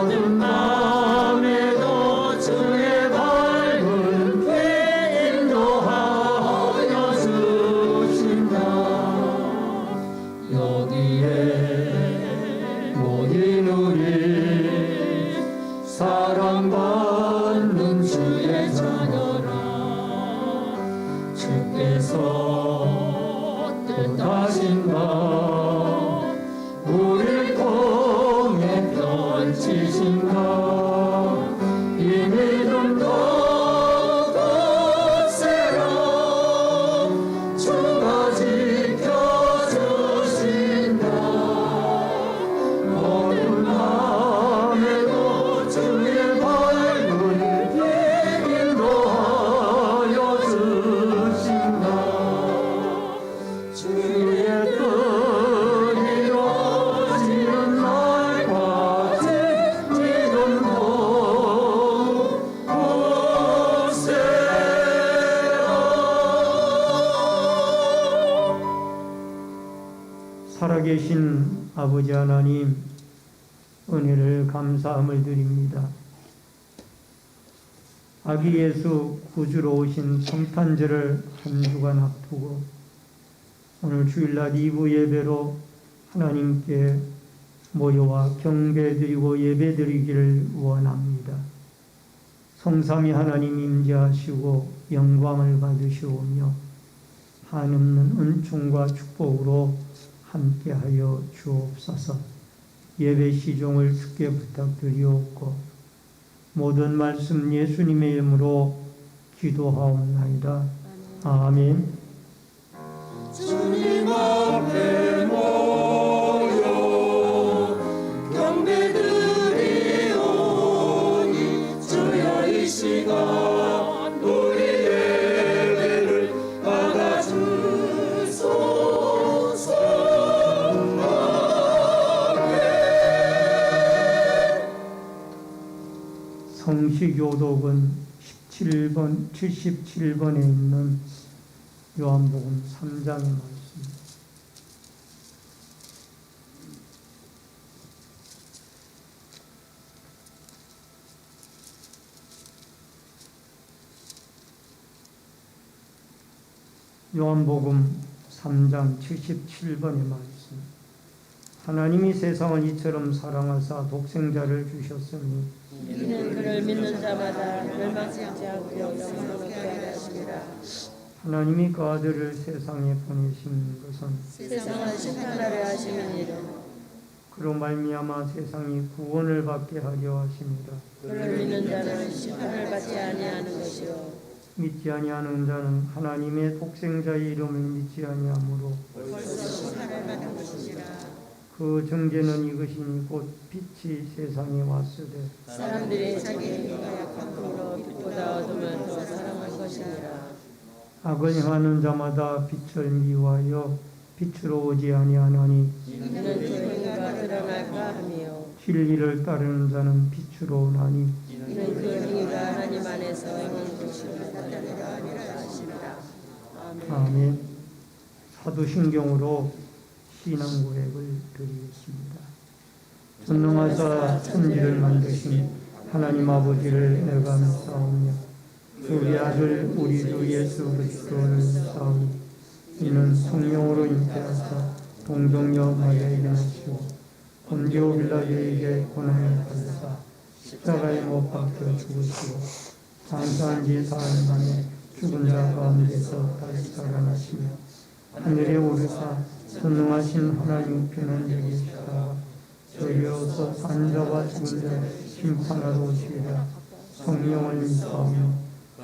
어두운 밤에도 주의 밝은 빛 인도하여 주신다. 여기에 모인 우리 사랑받는 주의 자녀라. 주께서 뜻하신다. 우릴 통해 펼치신다. 이 믿음 더욱 세라. 주가 지켜주신다. 어두운 밤에도 주의 밝은 빛 인도하여 주신다. 주의 뜻 이루어지는 날까지 믿음 더욱 세라. 살아계신 아버지 하나님, 은혜를 감사함을 드립니다. 아기 예수 구주로 오신 성탄절을 한 주간 앞두고 오늘 주일날 2부 예배로 하나님께 모여와 경배드리고 예배드리기를 원합니다. 성삼위 하나님 임재하시고 영광을 받으시오며 한없는 은총과 축복으로 함께하여 주옵소서. 예배 시종을 주께 부탁드리옵고 모든 말씀 예수님의 이름으로 기도하옵나이다. 아멘. 주님 앞에 모여 경배드리오니 주여 이 시간 우리 예배를 받아주소서. 성시교독은 77번에 있는 요한복음 3장의 말씀. 요한복음 3장 77번의 말씀. 하나님이 세상을 이처럼 사랑하사 독생자를 주셨으니 이는 그를 믿는 자마다 멸망치 않고 영생을 얻게 하려 하심이라. 하나님이 그 아들을 세상에 보내신 것은 세상을 심판하려 하심이니라. 그로 말미암아 세상이 구원을 받게 하려 하심이라. 그를 믿는 자는 심판을 받지 아니하는 것이요 믿지 아니하는 자는 하나님의 독생자의 이름을 믿지 아니하므로 벌써 심판을 받은 것이라. 그 정죄는 이것이니 곧 빛이 세상에 왔으되 사람들이 자기 행위가 약함으로 빛보다 어둠을 더 사랑할 것이니라. 악을 행하는 자마다 빛을 미워하여 빛으로 오지 아니하나니 이는 그 행위가 드러날까 함이요 진리를 따르는 자는 빛으로 오나니 이는 그 행위가 하나님 안에서 행한 것을 나타내려 함이라 하시니라. 아멘. 아멘. 사도신경으로 신앙 고백을 드리겠습니다. 전능하사 천지를 만드신 하나님 아버지를 내가 믿사오며 우리 아들 우리 주 예수 그리스도를 믿사오니 이는 성령으로 잉태하사 동정녀 마리아에게 나시고 본디오 빌라도에게 고난을 받으사 십자가에 못 박혀 죽으시고 장사한 지 사흘 만에 죽은 자 가운데서 다시 살아나시며 하늘에 오르사 전능하신 하나님 우편에 계시다가 저희로서 산자와 죽은 자를 심판하러 오시리라. 성령을 믿사오며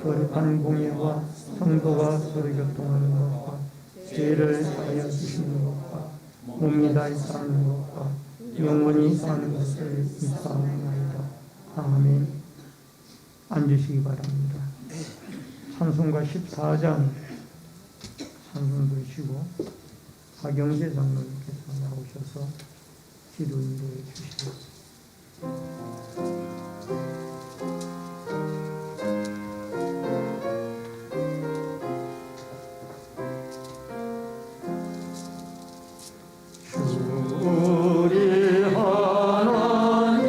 거룩한 공예와 성도가 서로 교통하는 것과 죄를 사하여 주시는 것과 몸이 다시 사는 것과 영원히 사는 것을 믿사옵나이다. 아멘. 앉으시기 바랍니다. 찬송가 14장 찬송 드시고 박영재 장로님께서 나오셔서 기도 인도해 주시겠습니다. 우리 하나님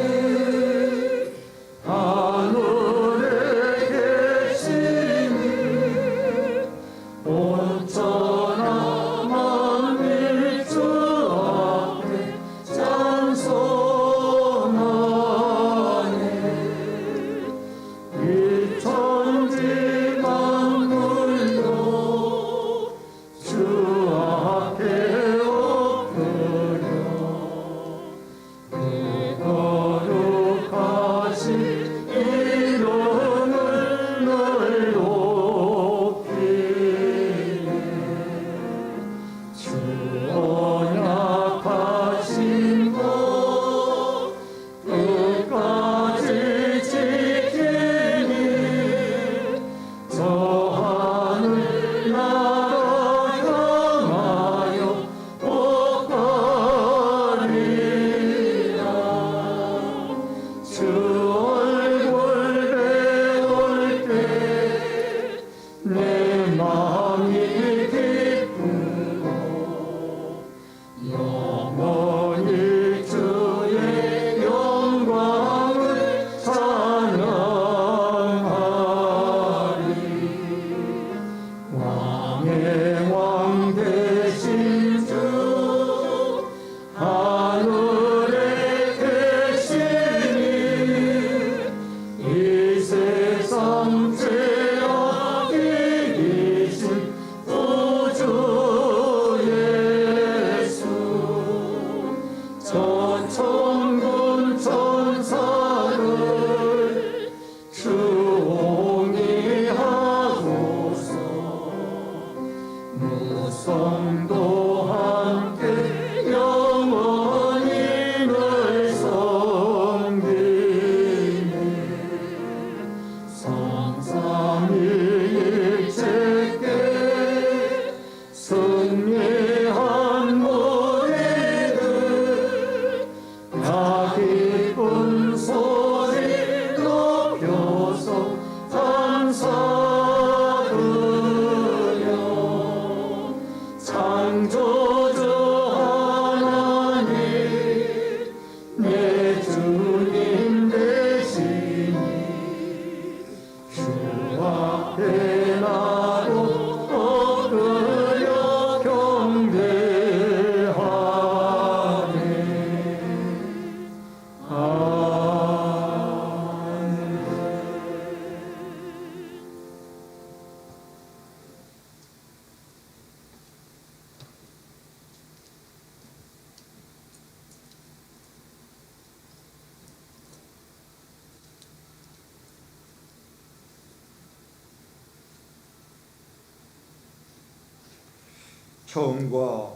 처음과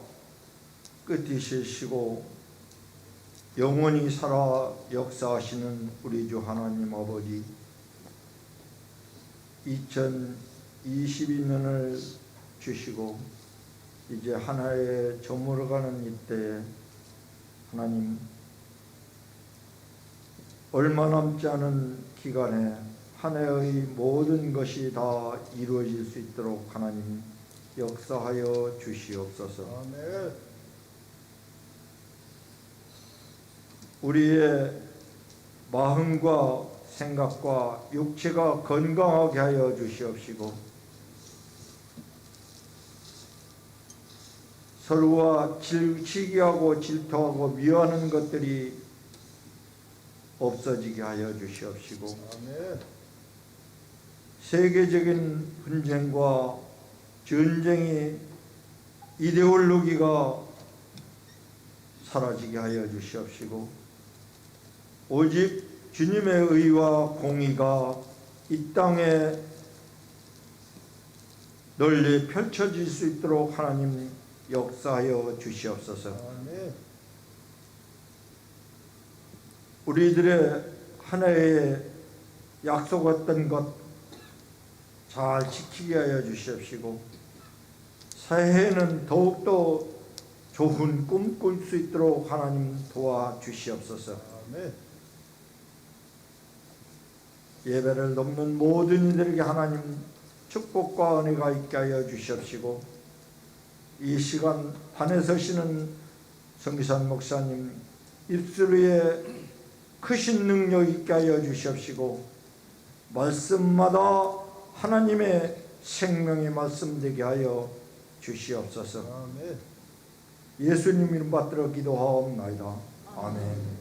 끝이시고 영원히 살아 역사하시는 우리 주 하나님 아버지, 2022년을 주시고 이제 한 해에 저물어가는 이때에 하나님, 얼마 남지 않은 기간에 한 해의 모든 것이 다 이루어질 수 있도록 하나님 역사하여 주시옵소서. 아멘. 우리의 마음과 생각과 육체가 건강하게 하여 주시옵시고, 서로와 시기하고 질투하고 미워하는 것들이 없어지게 하여 주시옵시고, 아멘. 세계적인 분쟁과 전쟁이 이데올로기가 사라지게 하여 주시옵시고, 오직 주님의 의와 공의가 이 땅에 널리 펼쳐질 수 있도록 하나님 역사하여 주시옵소서. 아멘. 우리들의 한 해에 약속했던 것 잘 지키게 하여 주시옵시고, 새해에는 더욱더 좋은 꿈 꿀 수 있도록 하나님 도와주시옵소서. 아멘. 예배를 돕는 모든 이들에게 하나님 축복과 은혜가 있게 하여 주시옵시고, 이 시간 판에 서시는 성기산 목사님 입술 위에 크신 능력 있게 하여 주시옵시고, 말씀마다 하나님의 생명의 말씀 되게 하여 주시옵소서. 아멘. 예수님 이름 받들어 기도하옵나이다. 아멘.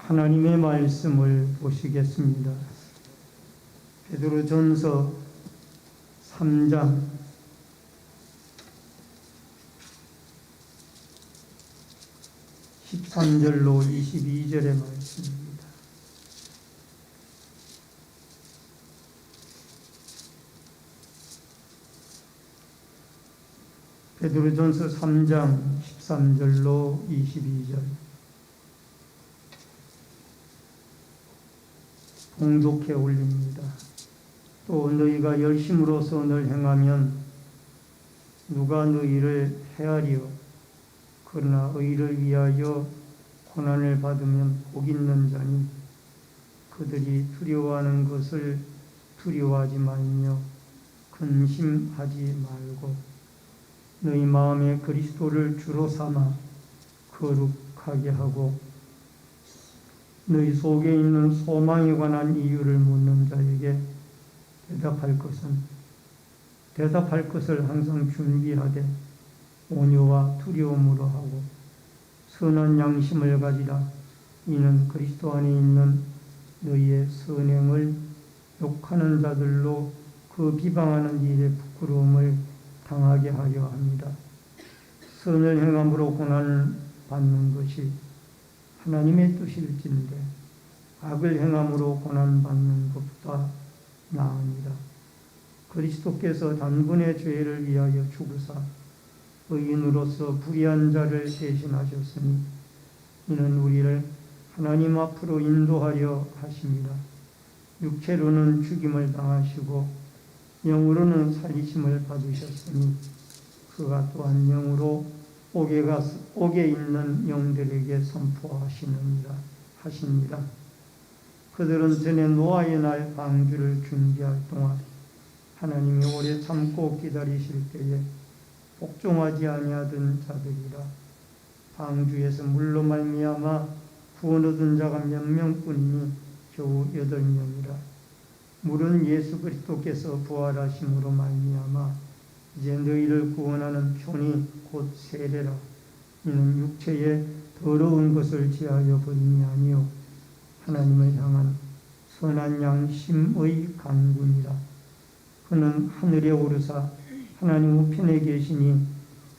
하나님의 말씀을 보시겠습니다. 베드로전서 3장 13절로 22절의 말씀입니다. 베드로전서 3장 13절로 22절. 봉독해 올립니다. 또 너희가 열심으로 선을 행하면 누가 너희를 헤아리어 그러나 의를 위하여 고난을 받으면 복 있는 자니 그들이 두려워하는 것을 두려워하지 말며 근심하지 말고 너희 마음에 그리스도를 주로 삼아 거룩하게 하고 너희 속에 있는 소망에 관한 이유를 묻는 자에게 대답할 것을 항상 준비하되 온유와 두려움으로 하고 선한 양심을 가지라. 이는 그리스도 안에 있는 너희의 선행을 욕하는 자들로 그 비방하는 일에 부끄러움을 당하게 하려 합니다. 선을 행함으로 고난을 받는 것이 하나님의 뜻일진데 악을 행함으로 고난받는 것보다 나으니라. 그리스도께서 단번에 죄를 위하여 죽으사 의인으로서 불의한 자를 대신하셨으니 이는 우리를 하나님 앞으로 인도하려 하심이라. 육체로는 죽임을 당하시고 영으로는 살리심을 받으셨으니 그가 또한 영으로 옥에 있는 영들에게 선포하시니라. 그들은 전에 노아의 날 방주를 준비할 동안 하나님이 오래 참고 기다리실 때에 복종하지 아니하던 자들이라. 방주에서 물로 말미암아 구원 얻은 자가 몇 명뿐이니 겨우 8명이라. 물은 예수 그리스도께서 부활하심으로 말미암아 이제 너희를 구원하는 표니 곧 세례라. 이는 육체의 더러운 것을 제하여 버림이 아니요 하나님을 향한 선한 양심의 강군이라. 그는 하늘에 오르사 하나님 우편에 계시니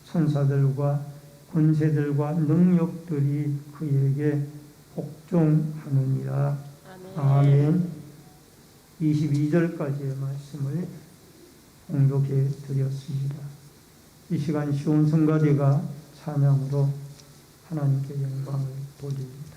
천사들과 권세들과 능력들이 그에게 복종하느니라. 아멘. 22절까지의 말씀을 봉독해 드렸습니다. 이 시간 시온 성가대가 찬양으로 하나님께 영광을 돌립니다.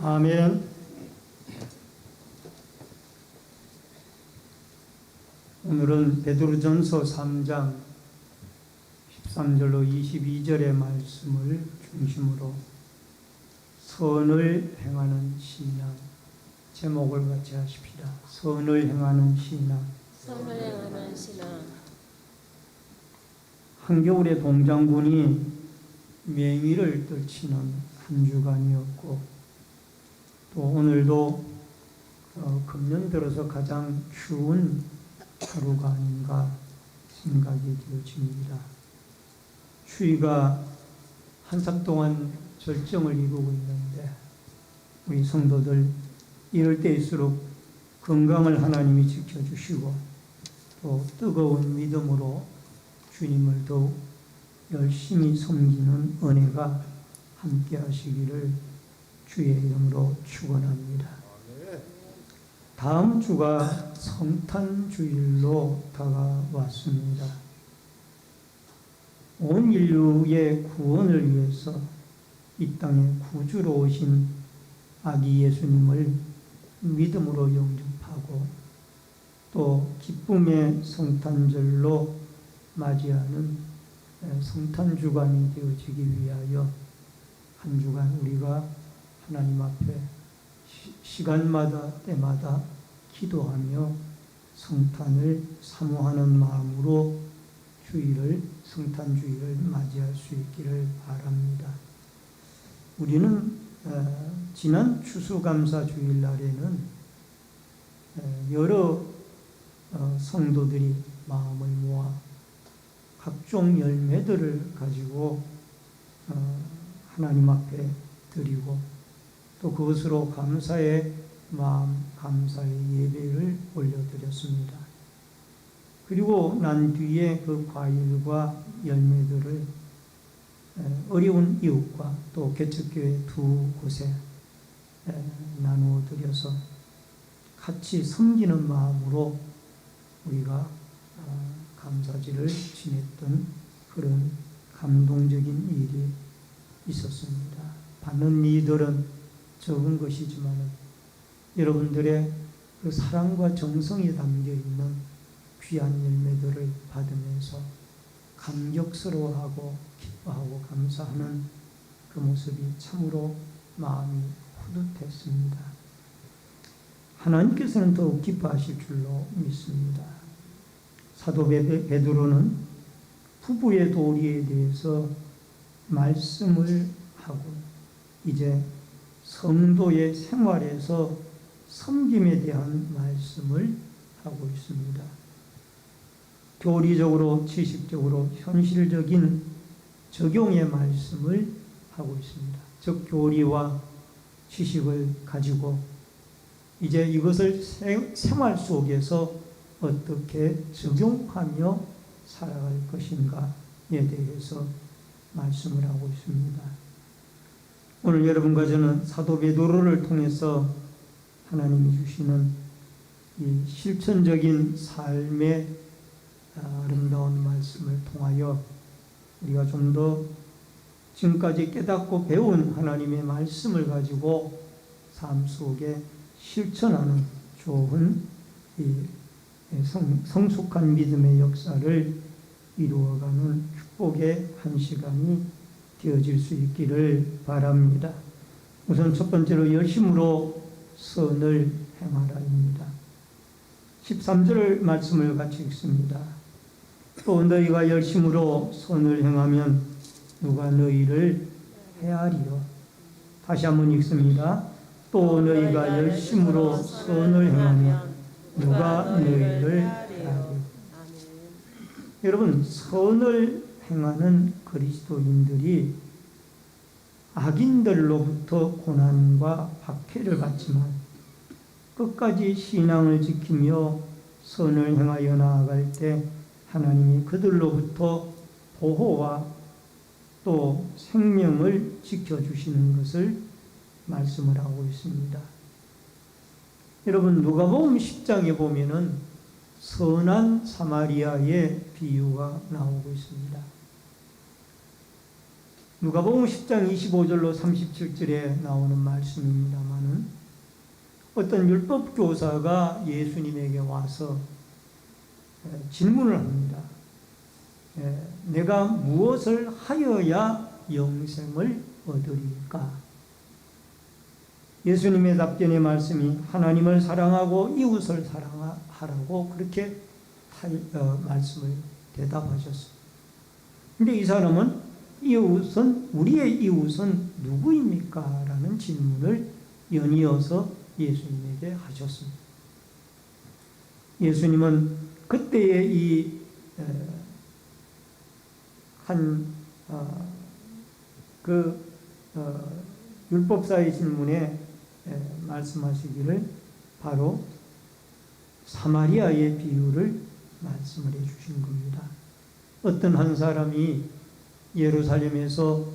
아멘. 오늘은 베드로전서 3장 13절로 22절의 말씀을 중심으로 선을 행하는 신앙, 제목을 같이 하십시다. 선을 행하는 신앙. 선을 행하는 신앙. 한겨울에 동장군이 맹위를 떨치는 한 주간이었고, 또 오늘도 금년 들어서 가장 추운 하루가 아닌가 생각이 되어집니다. 추위가 한참 동안 절정을 이루고 있는데, 우리 성도들 이럴 때일수록 건강을 하나님이 지켜주시고 또 뜨거운 믿음으로 주님을 더욱 열심히 섬기는 은혜가 함께 하시기를 주의 이름으로 축원합니다. 다음 주가 성탄주일로 다가왔습니다. 온 인류의 구원을 위해서 이 땅에 구주로 오신 아기 예수님을 믿음으로 영접하고 또 기쁨의 성탄절로 맞이하는 성탄주간이 되어지기 위하여 한 주간 우리가 하나님 앞에 시간마다 때마다 기도하며 성탄을 사모하는 마음으로 성탄주일을 맞이할 수 있기를 바랍니다. 우리는 지난 추수감사주일 날에는 여러 성도들이 마음을 모아 각종 열매들을 가지고 하나님 앞에 드리고 또 그것으로 감사의 마음, 감사의 예배를 올려드렸습니다. 그리고 난 뒤에 그 과일과 열매들을 어려운 이웃과 또 개척교회 두 곳에 나누어 드려서 같이 섬기는 마음으로 우리가 감사절을 지냈던 그런 감동적인 일이 있었습니다. 받는 이들은 적은 것이지만 여러분들의 그 사랑과 정성이 담겨 있는 귀한 열매들을 받으면서 감격스러워하고 기뻐하고 감사하는 그 모습이 참으로 마음이 뿌듯했습니다. 하나님께서는 더욱 기뻐하실 줄로 믿습니다. 사도 베드로는 부부의 도리에 대해서 말씀을 하고 이제 성도의 생활에서 섬김에 대한 말씀을 하고 있습니다. 교리적으로, 지식적으로, 현실적인 적용의 말씀을 하고 있습니다. 즉 교리와 지식을 가지고 이제 이것을 생활 속에서 어떻게 적용하며 살아갈 것인가에 대해서 말씀을 하고 있습니다. 오늘 여러분과 저는 사도 베드로를 통해서 하나님이 주시는 이 실천적인 삶의 아름다운 말씀을 통하여 우리가 좀 더 지금까지 깨닫고 배운 하나님의 말씀을 가지고 삶 속에 실천하는 좋은 성숙한 믿음의 역사를 이루어가는 축복의 한 시간이 되어질 수 있기를 바랍니다. 우선 첫 번째로 열심으로 선을 행하라입니다. 13절 말씀을 같이 읽습니다. 또 너희가 열심으로 선을 행하면 누가 너희를 헤아리요. 다시 한번 읽습니다. 또 너희가 열심으로 선을 행하면 누가 너희를 헤아리요. 여러분, 선을 행하는 그리스도인들이 악인들로부터 고난과 박해를 받지만 끝까지 신앙을 지키며 선을 행하여 나아갈 때 하나님이 그들로부터 보호와 또 생명을 지켜주시는 것을 말씀을 하고 있습니다. 여러분, 누가복음 10장에 보면은 선한 사마리아의 비유가 나오고 있습니다. 누가복음 10장 25절로 37절에 나오는 말씀입니다만은 어떤 율법 교사가 예수님에게 와서 질문을 합니다. 내가 무엇을 하여야 영생을 얻으리까? 예수님의 답변의 말씀이 하나님을 사랑하고 이웃을 사랑하라고 그렇게 말씀을 대답하셨습니다. 근데 이 사람은 우리의 이웃은 누구입니까? 라는 질문을 연이어서 예수님에게 하셨습니다. 예수님은 그때의 율법사의 질문에 말씀하시기를 바로 사마리아의 비유를 말씀을 해주신 겁니다. 어떤 한 사람이 예루살렘에서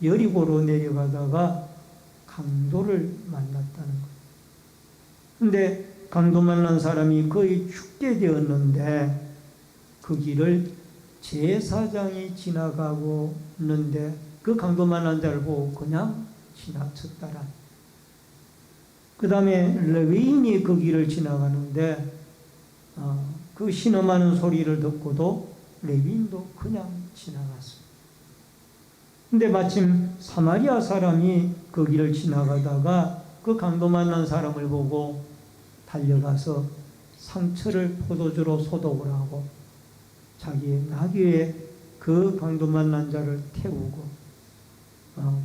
여리고로 내려가다가 강도를 만났다는 거예요. 근데 강도 만난 사람이 거의 죽게 되었는데 그 길을 제사장이 지나가고 있는데 그 강도 만난 자를 보고 그냥 지나쳤더라. 그 다음에 레위인이 그 길을 지나가는데 그 신음하는 소리를 듣고도 레위인도 그냥 지나갔습니다. 근데 마침 사마리아 사람이 그 길을 지나가다가 그 강도 만난 사람을 보고 달려가서 상처를 포도주로 소독을 하고 자기의 나귀에 그 강도 만난 자를 태우고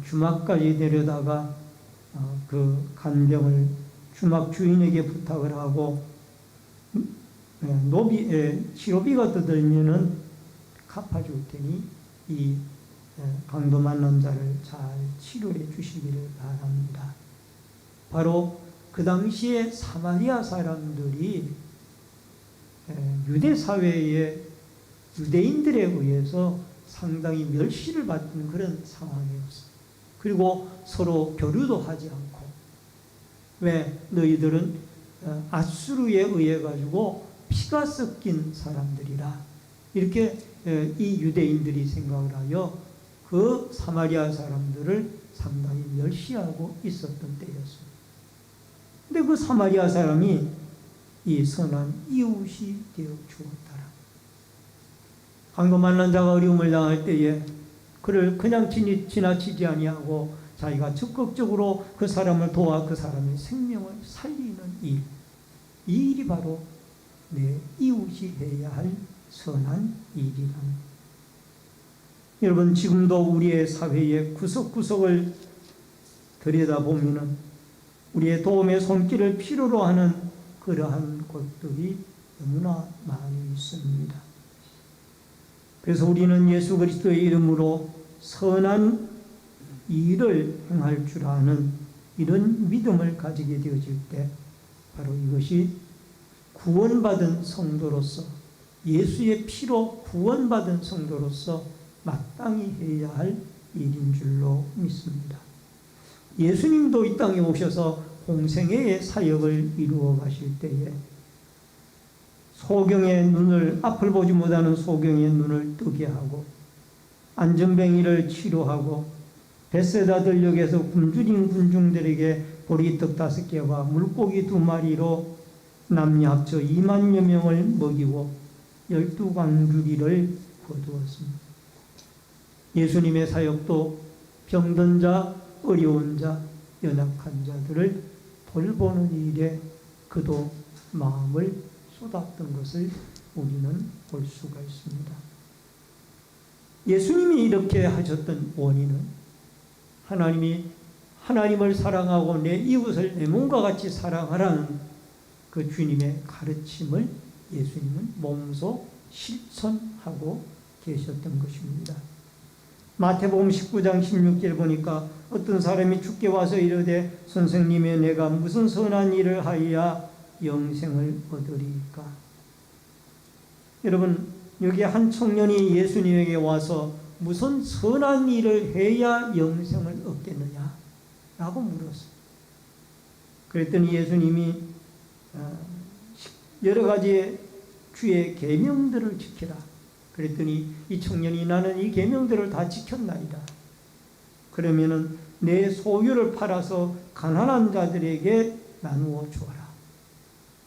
주막까지 데려다가 그 간병을 주막 주인에게 부탁을 하고 치료비가 들면은 갚아줄 테니 이 강도 만난 자를 잘 치료해 주시기를 바랍니다. 바로 그 당시에 사마리아 사람들이 유대 사회에 유대인들에 의해서 상당히 멸시를 받는 그런 상황이었어요. 그리고 서로 교류도 하지 않고, 왜 너희들은 아수르에 의해 가지고 피가 섞인 사람들이라 이렇게 이 유대인들이 생각을 하여 그 사마리아 사람들을 상당히 멸시하고 있었던 때였습니다. 근데 그 사마리아 사람이 이 선한 이웃이 되어 주었더라. 강도 만난 자가 어려움을 당할 때에 그를 그냥 지나치지 아니하고 자기가 적극적으로 그 사람을 도와 그 사람의 생명을 살리는 일, 이 일이 바로 내 이웃이 해야 할 선한 일이랍니다. 여러분, 지금도 우리의 사회의 구석구석을 들여다보면 우리의 도움의 손길을 필요로 하는 그러한 곳들이 너무나 많이 있습니다. 그래서 우리는 예수 그리스도의 이름으로 선한 일을 행할 줄 아는 이런 믿음을 가지게 되어질 때 바로 이것이 구원받은 성도로서, 예수의 피로 구원받은 성도로서 마땅히 해야 할 일인 줄로 믿습니다. 예수님도 이 땅에 오셔서 공생애의 사역을 이루어 가실 때에 소경의 눈을, 앞을 보지 못하는 소경의 눈을 뜨게 하고 안전뱅이를 치료하고 벳세다 들녘에서 굶주린 군중들에게 보리떡 5개와 물고기 2마리로 남녀 합쳐 2만여 명을 먹이고 12광주리를 거두었습니다. 예수님의 사역도 병든 자, 어려운 자, 연약한 자들을 돌보는 일에 그도 마음을 쏟았던 것을 우리는 볼 수가 있습니다. 예수님이 이렇게 하셨던 원인은 하나님이 하나님을 사랑하고 내 이웃을 내 몸과 같이 사랑하라는 그 주님의 가르침을 예수님은 몸소 실천하고 계셨던 것입니다. 마태복음 19장 16절 보니까 어떤 사람이 주께 와서 이르되 선생님의 내가 무슨 선한 일을 하여야 영생을 얻으리까? 여러분, 여기 한 청년이 예수님에게 와서 무슨 선한 일을 해야 영생을 얻겠느냐? 라고 물었어요. 그랬더니 예수님이 여러 가지의 주의 계명들을 지키라. 그랬더니 이 청년이 나는 이 계명들을 다 지켰나이다. 그러면은 내 소유를 팔아서 가난한 자들에게 나누어 주어라.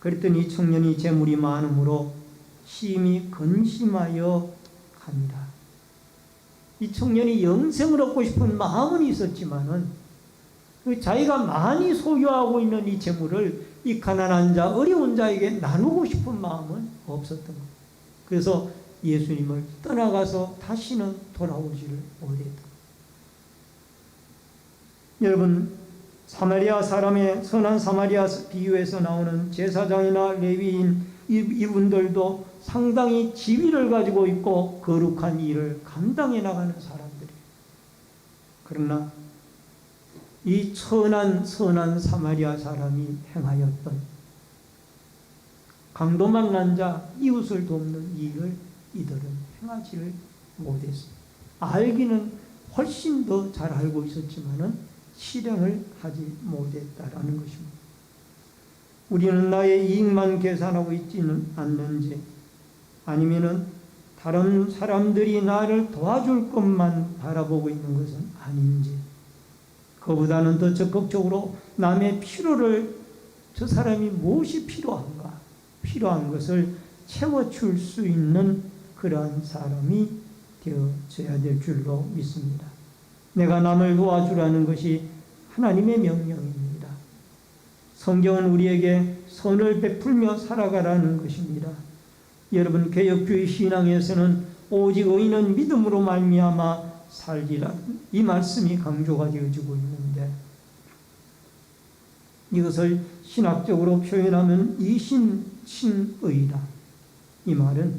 그랬더니 이 청년이 재물이 많으므로 심히 근심하여 갑니다. 이 청년이 영생을 얻고 싶은 마음은 있었지만은 자기가 많이 소유하고 있는 이 재물을 이 가난한 자, 어려운 자에게 나누고 싶은 마음은 없었던 겁니다. 그래서 예수님을 떠나가서 다시는 돌아오지를 못했다. 여러분, 사마리아 사람의 선한 사마리아 비유에서 나오는 제사장이나 레위인 이분들도 상당히 지위를 가지고 있고 거룩한 일을 감당해 나가는 사람들이에요. 그러나 이 선한 사마리아 사람이 행하였던 강도 만난 자, 이웃을 돕는 일을 이들은 행하지를 못했습니다. 알기는 훨씬 더 잘 알고 있었지만은 실행을 하지 못했다라는 것입니다. 우리는 나의 이익만 계산하고 있지는 않는지, 아니면은 다른 사람들이 나를 도와줄 것만 바라보고 있는 것은 아닌지, 그보다는 더 적극적으로 남의 필요를, 저 사람이 무엇이 필요한가, 필요한 것을 채워줄 수 있는 그러한 사람이 되어져야 될 줄로 믿습니다. 내가 남을 도와주라는 것이 하나님의 명령입니다. 성경은 우리에게 선을 베풀며 살아가라는 것입니다. 여러분, 개혁주의 신앙에서는 오직 의인은 믿음으로 말미암아 살리라, 이 말씀이 강조가 되어지고 있는데, 이것을 신학적으로 표현하면 이신칭의라, 이 말은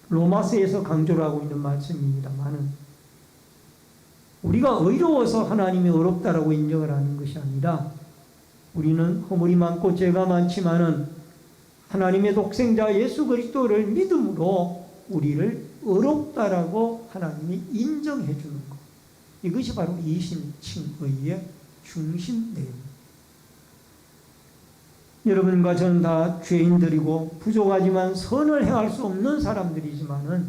로마서에서 강조를 하고 있는 말씀입니다만은, 우리가 의로워서 하나님이 의롭다라고 인정을 하는 것이 아니라, 우리는 허물이 많고 죄가 많지만은 하나님의 독생자 예수 그리스도를 믿음으로 우리를 의롭다라고 하나님이 인정해 주는 것, 이것이 바로 이신칭의의 중심 내용입니다. 여러분과 저는 다 죄인들이고 부족하지만 선을 행할 수 없는 사람들이지만은,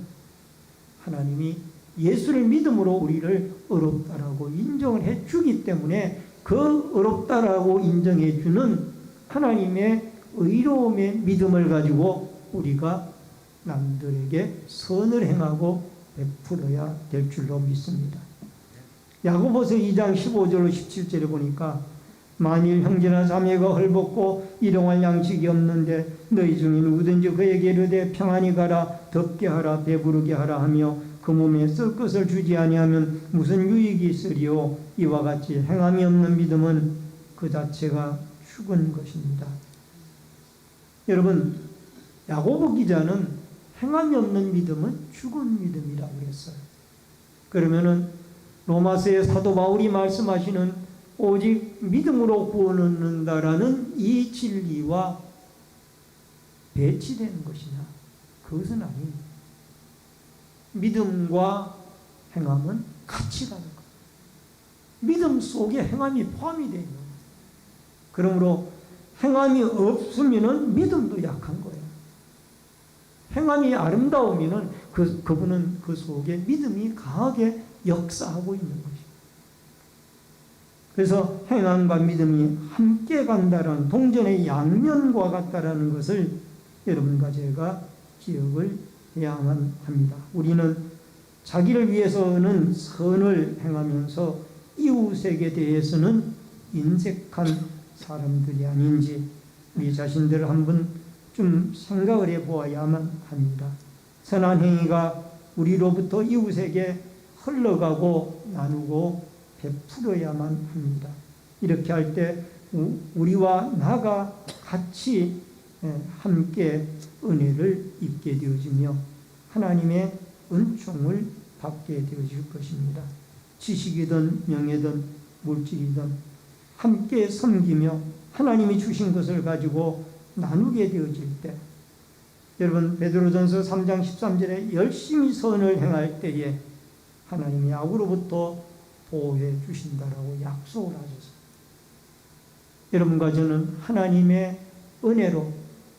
하나님이 예수를 믿음으로 우리를 의롭다라고 인정을 해 주기 때문에 그 의롭다라고 인정해 주는 하나님의 의로움의 믿음을 가지고 우리가 남들에게 선을 행하고 베풀어야 될 줄로 믿습니다. 야고보서 2장 15절로 17절에 보니까, 만일 형제나 자매가 헐벗고 일용할 양식이 없는데 너희 중에 누구든지 그에게 이르되 평안히 가라, 덥게 하라, 배부르게 하라 하며 그 몸에 쓸 것을 주지 아니하면 무슨 유익이 있으리요. 이와 같이 행함이 없는 믿음은 그 자체가 죽은 것입니다. 여러분, 야고보 기자는 행함이 없는 믿음은 죽은 믿음이라고 했어요. 그러면은 로마서의 사도 바울이 말씀하시는 오직 믿음으로 구원 얻는다라는 이 진리와 배치되는 것이냐? 그것은 아닙니다. 믿음과 행함은 같이 가는 것. 믿음 속에 행함이 포함이 되어 있는 것. 그러므로 행함이 없으면 믿음도 약한 거예요. 행함이 아름다우면 그분은 그 속에 믿음이 강하게 역사하고 있는 것이죠. 그래서 행함과 믿음이 함께 간다라는, 동전의 양면과 같다라는 것을 여러분과 제가 기억을 해야만 합니다. 우리는 자기를 위해서는 선을 행하면서 이웃에게 대해서는 인색한 사람들이 아닌지 우리 자신들을 한번 좀 생각을 해보아야만 합니다. 선한 행위가 우리로부터 이웃에게 흘러가고 나누고 베풀어야만 합니다. 이렇게 할 때 우리와 나가 같이 함께 은혜를 입게 되어지며 하나님의 은총을 받게 되어질 것입니다. 지식이든 명예든 물질이든 함께 섬기며 하나님이 주신 것을 가지고 나누게 되어질 때, 여러분, 베드로전서 3장 13절에 열심히 선을 행할 때에 하나님이 악으로부터 보호해 주신다라고 약속을 하셨습니다. 여러분과 저는 하나님의 은혜로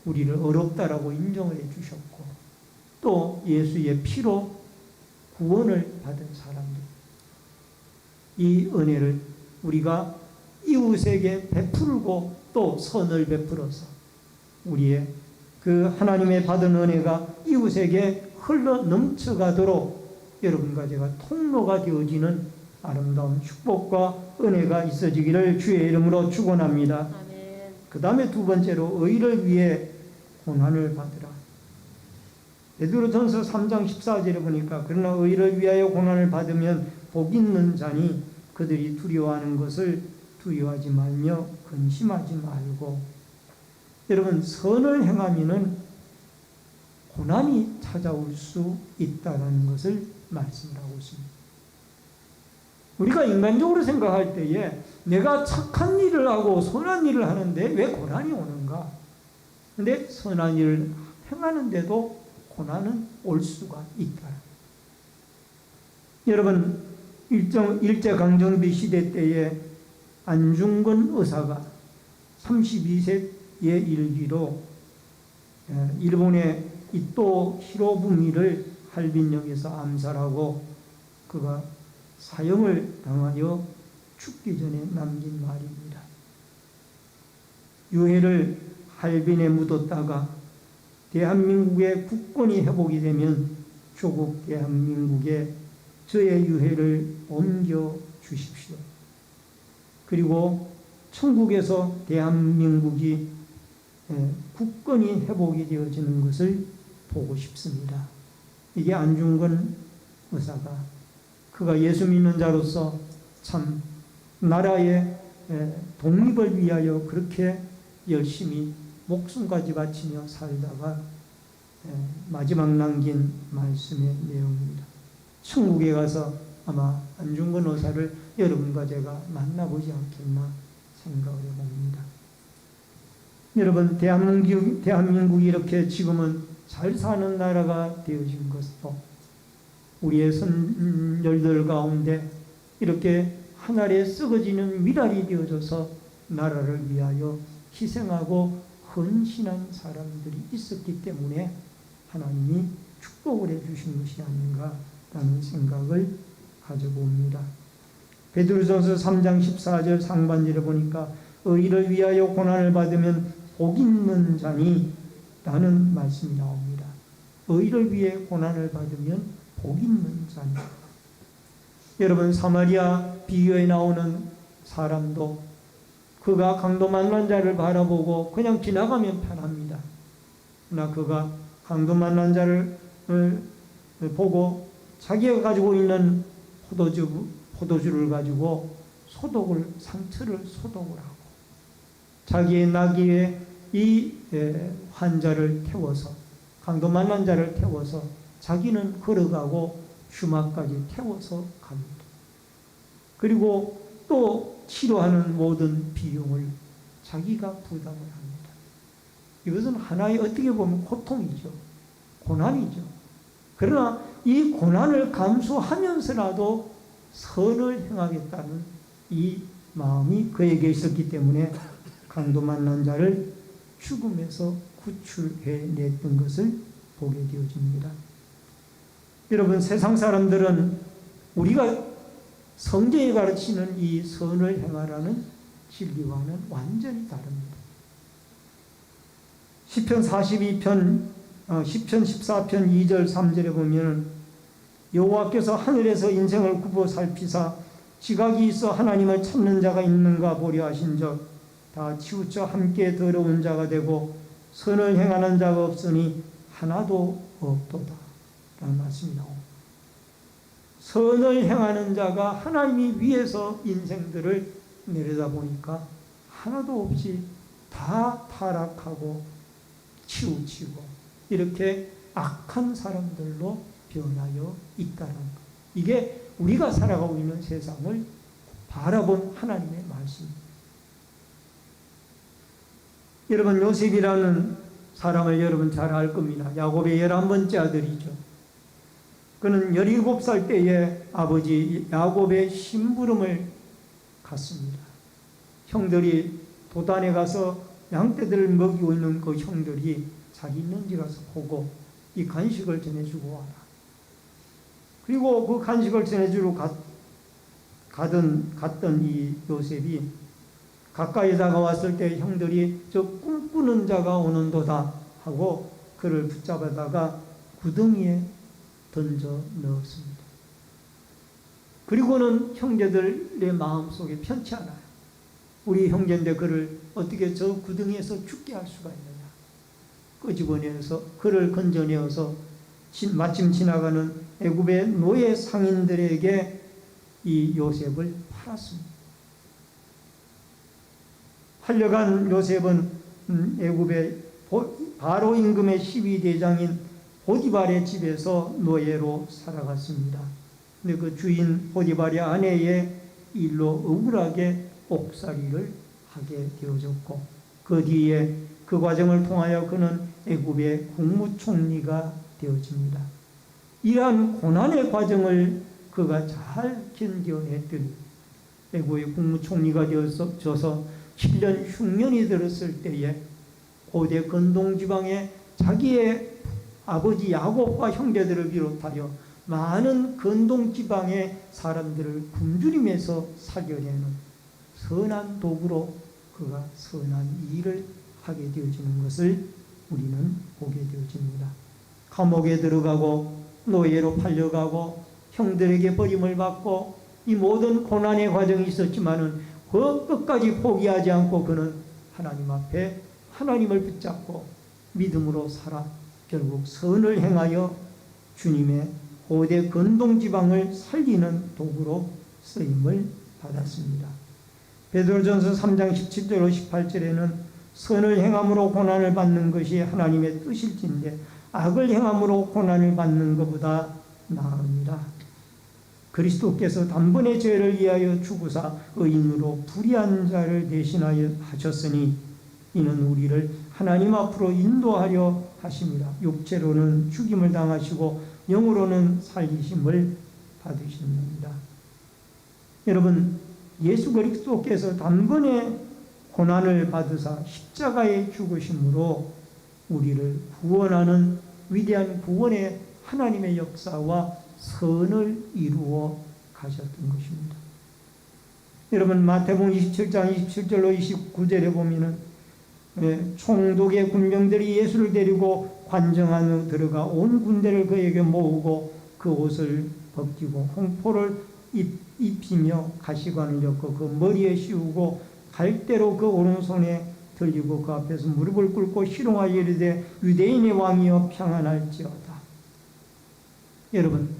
우리를 의롭다라고 인정을 해 주셨고, 또 예수의 피로 구원을 받은 사람들, 이 은혜를 우리가 이웃에게 베풀고 또 선을 베풀어서 우리의 그 하나님의 받은 은혜가 이웃에게 흘러 넘쳐가도록 여러분과 제가 통로가 되어지는 아름다운 축복과 은혜가 있어지기를 주의 이름으로 축원합니다. 그 다음에 두 번째로 의를 위해 고난을 받으라. 베드로전서 3장 14절에 보니까, 그러나 의를 위하여 고난을 받으면 복 있는 자니 그들이 두려워하는 것을 두려워하지 말며 근심하지 말고. 여러분, 선을 행하면은 고난이 찾아올 수 있다는 것을 말씀을 하고 있습니다. 우리가 인간적으로 생각할 때에 내가 착한 일을 하고 선한 일을 하는데 왜 고난이 오는가? 근데 선한 일을 행하는데도 고난은 올 수가 있다. 여러분, 일제강점기 시대 때에 안중근 의사가 32세의 일기로 일본의 이토 히로부미를 할빈역에서 암살하고 그가 사형을 당하여 죽기 전에 남긴 말입니다. 유해를 할빈에 묻었다가 대한민국의 국권이 회복이 되면 조국 대한민국에 저의 유해를 옮겨 주십시오. 그리고 천국에서 대한민국이 국권이 회복이 되어지는 것을 보고 싶습니다. 이게 안중근 의사가 그가 예수 믿는 자로서 참 나라의 독립을 위하여 그렇게 열심히 목숨까지 바치며 살다가 마지막 남긴 말씀의 내용입니다. 천국에 가서 아마 안중근 의사를 여러분과 제가 만나보지 않겠나 생각을 해봅니다. 여러분, 대한민국이 이렇게 지금은 잘 사는 나라가 되어진 것도 우리의 선열들 가운데 이렇게 하늘에 썩어지는 미랄이 되어져서 나라를 위하여 희생하고 헌신한 사람들이 있었기 때문에 하나님이 축복을 해주신 것이 아닌가라는 생각을 가져봅니다. 베드로전서 3장 14절 상반절에 보니까 의를 위하여 고난을 받으면 복 있는 자니 라는 말씀이 나옵니다. 의를 위해 고난을 받으면 복 있는 자니. 여러분, 사마리아 비유에 나오는 사람도 그가 강도 만난 자를 바라보고 그냥 지나가면 편합니다. 그러나 그가 강도 만난 자를 보고 자기가 가지고 있는 포도주를 가지고 상처를 소독을 하고 자기의 나귀에 이 환자를 태워서 강도 만난 자를 태워서 자기는 걸어가고 주막까지 태워서 갑니다. 그리고 또 치료하는 모든 비용을 자기가 부담을 합니다. 이것은 하나의 어떻게 보면 고통이죠. 고난이죠. 그러나 이 고난을 감수하면서라도 선을 행하겠다는 이 마음이 그에게 있었기 때문에 강도 만난 자를 죽음에서 구출해냈던 것을 보게 되어집니다. 여러분, 세상 사람들은 우리가 성경이 가르치는 이 선을 행하라는 진리와는 완전히 다릅니다. 시편 14편 2절 3절에 보면 여호와께서 하늘에서 인생을 굽어 살피사 지각이 있어 하나님을 찾는 자가 있는가 보려 하신적 다 치우쳐 함께 더러운 자가 되고 선을 행하는 자가 없으니 하나도 없도다 라는 말씀이 나옵니다. 선을 행하는 자가 하나님이 위에서 인생들을 내려다보니까 하나도 없이 다 타락하고 치우치고 이렇게 악한 사람들로 변하여 있다는 것. 이게 우리가 살아가고 있는 세상을 바라본 하나님의 말씀입니다. 여러분, 요셉이라는 사람을 여러분 잘 알 겁니다. 야곱의 11번째 아들이죠. 그는 17살 때에 아버지 야곱의 심부름을 갔습니다. 형들이 도단에 가서 양떼들을 먹이고 있는 그 형들이 자기 있는지 가서 보고 이 간식을 전해주고 와라. 그리고 그 간식을 전해주러 갔던 이 요셉이 가까이 다가왔을 때 형들이 저 꿈꾸는 자가 오는도다 하고 그를 붙잡아다가 구덩이에 던져 넣었습니다. 그리고는 형제들의 마음속에 편치 않아요. 우리 형제인데 그를 어떻게 저 구덩이에서 죽게 할 수가 있느냐. 끄집어내서 그를 건져내어서 마침 지나가는 애굽의 노예 상인들에게 이 요셉을 팔았습니다. 팔려간 요셉은 애굽의 바로 임금의 12대장인 보디발의 집에서 노예로 살아갔습니다. 근데 그 주인 보디발의 아내의 일로 억울하게 옥살이를 하게 되어졌고 그 뒤에 그 과정을 통하여 그는 애굽의 국무총리가 되어집니다. 이러한 고난의 과정을 그가 잘 견뎌냈더니 애굽의 국무총리가 되어져서 7년 흉년이 들었을 때에 고대 근동지방에 자기의 아버지 야곱과 형제들을 비롯하여 많은 근동지방의 사람들을 굶주림에서 살려내는 선한 도구로 그가 선한 일을 하게 되어지는 것을 우리는 보게 되어집니다. 감옥에 들어가고 노예로 팔려가고 형들에게 버림을 받고 이 모든 고난의 과정이 있었지만은 그 끝까지 포기하지 않고 그는 하나님 앞에 하나님을 붙잡고 믿음으로 살아 결국 선을 행하여 주님의 고대 근동지방을 살리는 도구로 쓰임을 받았습니다. 베드로전서 3장 17절 18절에는 선을 행함으로 고난을 받는 것이 하나님의 뜻일진데 악을 행함으로 고난을 받는 것보다 나으니라. 그리스도께서 단번에 죄를 위하여 죽으사 의인으로 불의한 자를 대신하여 하셨으니 이는 우리를 하나님 앞으로 인도하려 하심이라. 육체로는 죽임을 당하시고 영으로는 살리심을 받으십니다. 여러분, 예수 그리스도께서 단번에 고난을 받으사 십자가에 죽으심으로 우리를 구원하는 위대한 구원의 하나님의 역사와 선을 이루어 가셨던 것입니다. 여러분, 마태복음 27장 27절로 29절에 보면은 총독의 군병들이 예수를 데리고 관정 안으로 들어가 온 군대를 그에게 모으고 그 옷을 벗기고 홍포를 입히며 가시관을 엮고 그 머리에 씌우고 갈대로 그 오른손에 들리고 그 앞에서 무릎을 꿇고 희롱하여 이르되 유대인의 왕이여 평안할지어다. 여러분,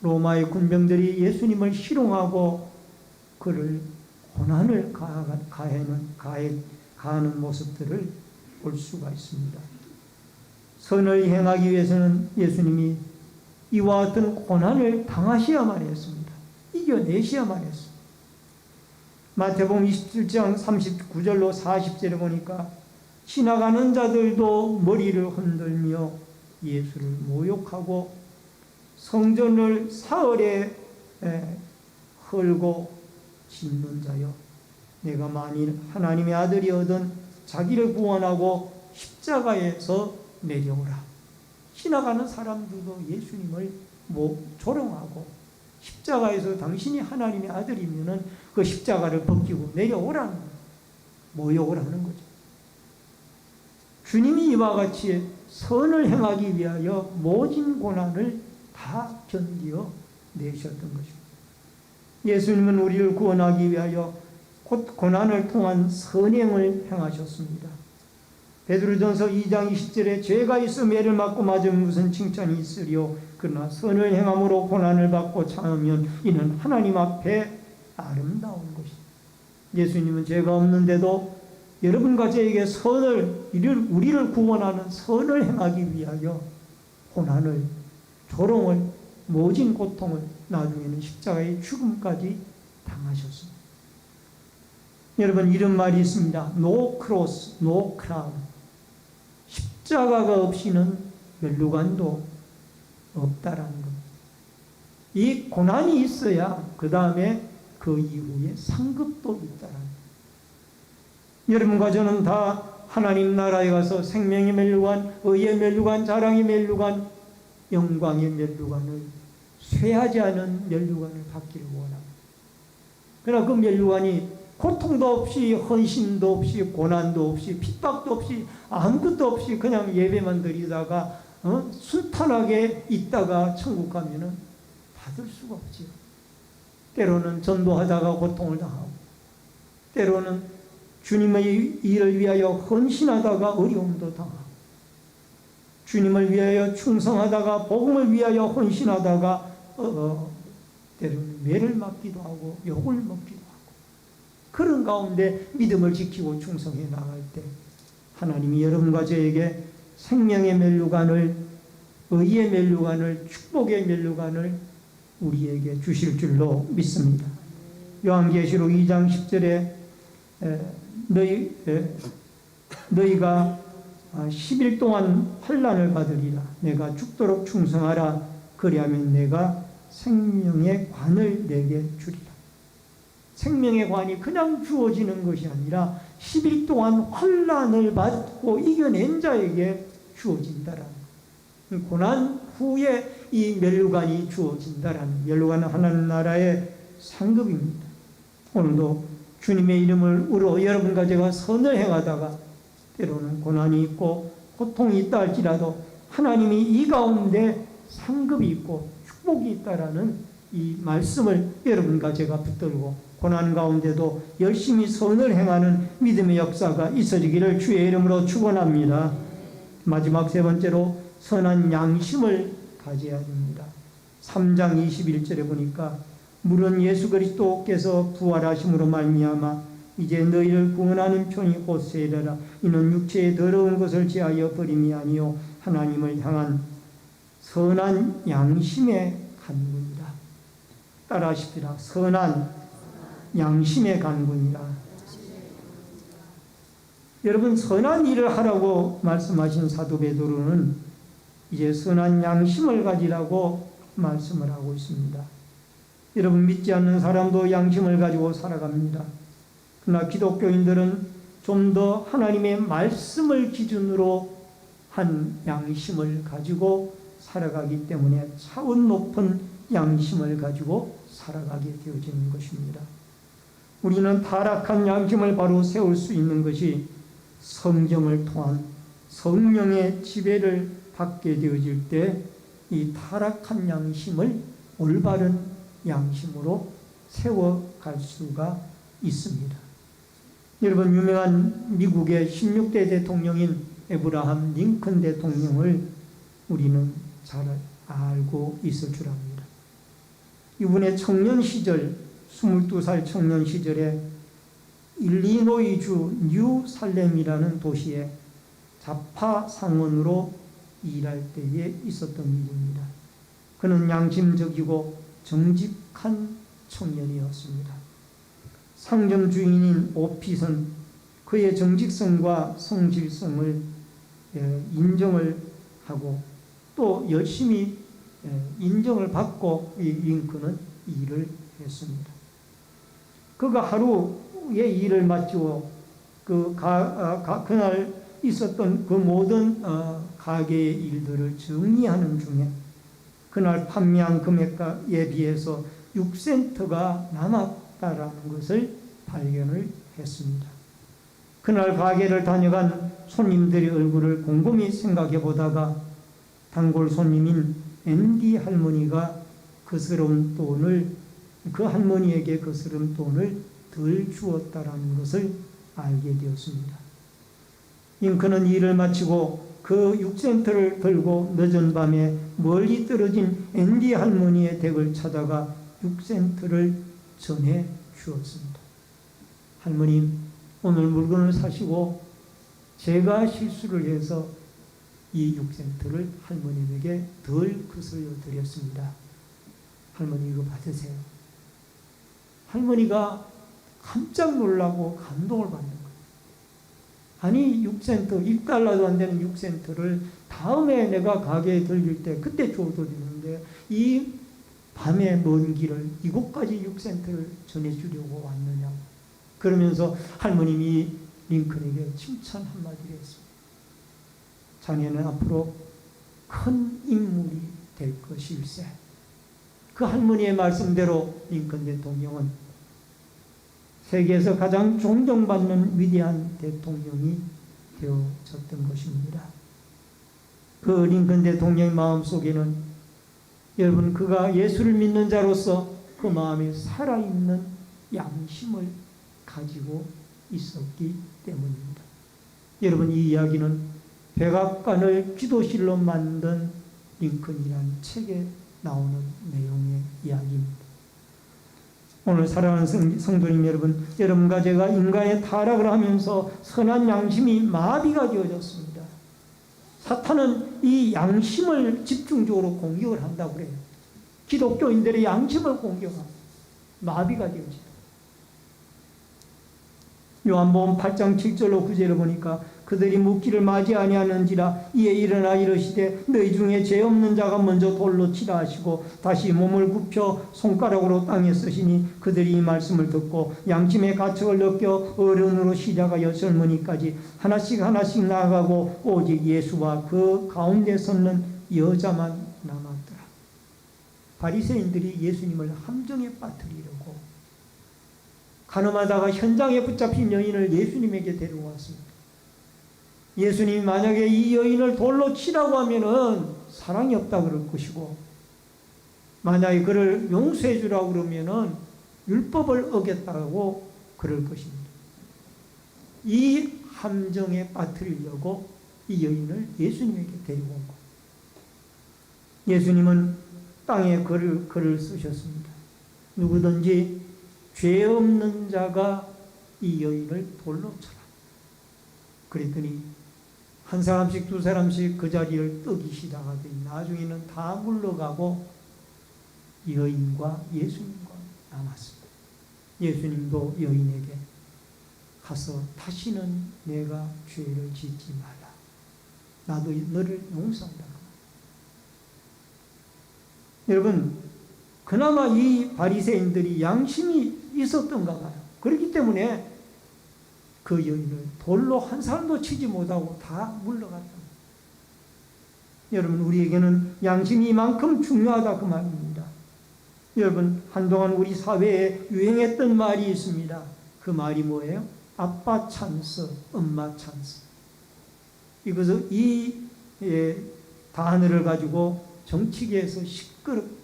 로마의 군병들이 예수님을 희롱하고 그를 고난을 가하는 모습들을 볼 수가 있습니다. 선을 행하기 위해서는 예수님이 이와 같은 고난을 당하셔야만 했습니다. 이겨내셔야만 했습니다. 마태복음 27장 39절로 40절에 보니까 지나가는 자들도 머리를 흔들며 예수를 모욕하고 성전을 사흘에 헐고 짓는 자여, 내가 만일 하나님의 아들이어든 자기를 구원하고 십자가에서 내려오라. 지나가는 사람들도 예수님을 조롱하고 십자가에서 당신이 하나님의 아들이면은 그 십자가를 벗기고 내려오라는 거예요. 모욕을 하는 거죠. 주님이 이와 같이 선을 행하기 위하여 모진 고난을 다 견디어 내셨던 것입니다. 예수님은 우리를 구원하기 위하여 곧 고난을 통한 선행을 행하셨습니다. 베드로전서 2장 20절에 죄가 있어 매를 맞고 맞으면 무슨 칭찬이 있으리요. 그러나 선을 행함으로 고난을 받고 참으면 이는 하나님 앞에 아름다운 것이다. 예수님은 죄가 없는데도 여러분과 저에게 우리를 구원하는 선을 행하기 위하여 고난을, 조롱을, 모진 고통을, 나중에는 십자가의 죽음까지 당하셨습니다. 여러분, 이런 말이 있습니다. No cross, no crown. 십자가가 없이는 면류관도 없다라는 것. 이 고난이 있어야 그 다음에 그 이후에 상급도 있다라는 것. 여러분과 저는 다 하나님 나라에 가서 생명의 면류관, 의의 면류관, 자랑의 면류관, 영광의 면류관을 쇠하지 않은 면류관을 받기를 원합니다. 그러나 그 면류관이 고통도 없이, 헌신도 없이, 고난도 없이, 핍박도 없이, 아무것도 없이 그냥 예배만 드리다가 순탄하게 있다가 천국 가면은 받을 수가 없지요. 때로는 전도하다가 고통을 당하고, 때로는 주님의 일을 위하여 헌신하다가 어려움도 당하고, 주님을 위하여 충성하다가 복음을 위하여 헌신하다가 때로는 매를 맞기도 하고 욕을 먹기도 하고, 그런 가운데 믿음을 지키고 충성해 나갈 때 하나님이 여러분과 저에게 생명의 면류관을, 의의 면류관을, 축복의 면류관을 우리에게 주실 줄로 믿습니다. 요한계시록 2장 10절에 너희가 10일 동안 환난을 받으리라. 내가 죽도록 충성하라. 그리하면 내가 생명의 관을 내게 주리라. 생명의 관이 그냥 주어지는 것이 아니라 10일 동안 환난을 받고 이겨낸 자에게 주어진다라는 것. 고난 후에 이 멸류관이 주어진다라는, 멸류관은 하나님 나라의 상급입니다. 오늘도 주님의 이름을 우러 여러분과 제가 선을 행하다가 때로는 고난이 있고 고통이 있다 할지라도 하나님이 이 가운데 상급이 있고 축복이 있다라는 이 말씀을 여러분과 제가 붙들고 고난 가운데도 열심히 선을 행하는 믿음의 역사가 있어지기를 주의 이름으로 축원합니다. 마지막 세 번째로 선한 양심을 가져야 됩니다. 3장 21절에 보니까 물은 예수 그리스도께서 부활하심으로 말미암아 이제 너희를 구원하는 편이 곧 세례라. 이는 육체의 더러운 것을 제하여 버림이 아니요 하나님을 향한 선한 양심의 간구니라. 따라하십시다. 선한 양심의 간구니라. 여러분, 선한 일을 하라고 말씀하신 사도 베드로는 이제 선한 양심을 가지라고 말씀을 하고 있습니다. 여러분, 믿지 않는 사람도 양심을 가지고 살아갑니다. 그러나 기독교인들은 좀 더 하나님의 말씀을 기준으로 한 양심을 가지고 살아가기 때문에 차원 높은 양심을 가지고 살아가게 되어지는 것입니다. 우리는 타락한 양심을 바로 세울 수 있는 것이 성경을 통한 성령의 지배를 받게 되어질 때 이 타락한 양심을 올바른 양심으로 세워갈 수가 있습니다. 여러분, 유명한 미국의 16대 대통령인 에브라함 링컨 대통령을 우리는 잘 알고 있을 줄 압니다. 이분의 청년 시절, 22살 청년 시절에 일리노이주 뉴살렘이라는 도시에 자파 상원으로 일할 때에 있었던 일입니다. 그는 양심적이고 정직한 청년이었습니다. 상점 주인인 오핏은 그의 정직성과 성실성을 인정을 하고 또 열심히 인정을 받고 이 링컨은 일을 했습니다. 그가 하루의 일을 마치고 그날 있었던 그 모든 가게의 일들을 정리하는 중에 그날 판매한 금액에 비해서 6센트가 남았다라는 것을 발견을 했습니다. 그날 가게를 다녀간 손님들의 얼굴을 곰곰이 생각해 보다가 단골 손님인 앤디 할머니가 거스름 돈을, 그 할머니에게 거스름 돈을 덜 주었다라는 것을 알게 되었습니다. 링컨은 일을 마치고 그 6센트를 들고 늦은 밤에 멀리 떨어진 앤디 할머니의 댁을 찾아가 6센트를 전해 주었습니다. 할머님, 오늘 물건을 사시고 제가 실수를 해서 이 6센트를 할머님에게 덜 거슬려 드렸습니다. 할머니, 이거 받으세요. 할머니가 깜짝 놀라고 감동을 받는 거예요. 아니, 6센트, 1달러도 안 되는 6센트를 다음에 내가 가게에 들릴 때 그때 줘도 되는데 이 밤에 먼 길을 이곳까지 6센트를 전해주려고 왔느냐. 그러면서 할머님이 링컨에게 칭찬 한마디를 했습니다. 자네는 앞으로 큰 인물이 될 것일세. 그 할머니의 말씀대로 링컨 대통령은 세계에서 가장 존경받는 위대한 대통령이 되어졌던 것입니다. 그 링컨 대통령의 마음속에는 여러분, 그가 예수를 믿는 자로서 그 마음에 살아있는 양심을 가지고 있었기 때문입니다. 여러분, 이 이야기는 백악관을 기도실로 만든 링컨이라는 책에 나오는 내용의 이야기입니다. 오늘 사랑하는 성도님 여러분, 여러분과 제가 인간의 타락을 하면서 선한 양심이 마비가 되어졌습니다. 사탄은 이 양심을 집중적으로 공격을 한다고 그래요. 기독교인들의 양심을 공격합니다. 마비가 되어집니다. 요한복음 8장 7절로 9절을 보니까 그들이 묻기를 맞이 아니하는지라. 이에 일어나 이르시되 너희 중에 죄 없는 자가 먼저 돌로 치라 하시고 다시 몸을 굽혀 손가락으로 땅에 쓰시니 그들이 이 말씀을 듣고 양심의 가책을 느껴 어른으로 시작하여 젊은이까지 하나씩 하나씩 나아가고 오직 예수와 그 가운데 섰는 여자만 남았더라. 바리새인들이 예수님을 함정에 빠뜨리려고 가늠하다가 현장에 붙잡힌 여인을 예수님에게 데려왔습니다. 예수님이 만약에 이 여인을 돌로 치라고 하면은 사랑이 없다 그럴 것이고, 만약에 그를 용서해 주라고 그러면은 율법을 어겼다고 그럴 것입니다. 이 함정에 빠뜨리려고 이 여인을 예수님에게 데리고 온 거예요. 예수님은 땅에 글을 쓰셨습니다. 누구든지 죄 없는 자가 이 여인을 돌로 쳐라. 그랬더니 한 사람씩 두 사람씩 그 자리를 뜨기 시작하더니 나중에는 다 물러가고 여인과 예수님과 남았습니다. 예수님도 여인에게 가서 다시는 내가 죄를 짓지 말라. 나도 너를 용서한다. 여러분, 그나마 이 바리새인들이 양심이 있었던가 봐요. 그렇기 때문에 그 여인을 돌로 한 사람도 치지 못하고 다 물러갔다. 여러분, 우리에게는 양심이 이만큼 중요하다 그 말입니다. 여러분, 한동안 우리 사회에 유행했던 말이 있습니다. 그 말이 뭐예요? 아빠 찬스, 엄마 찬스. 이것을 이 단어를 가지고 정치계에서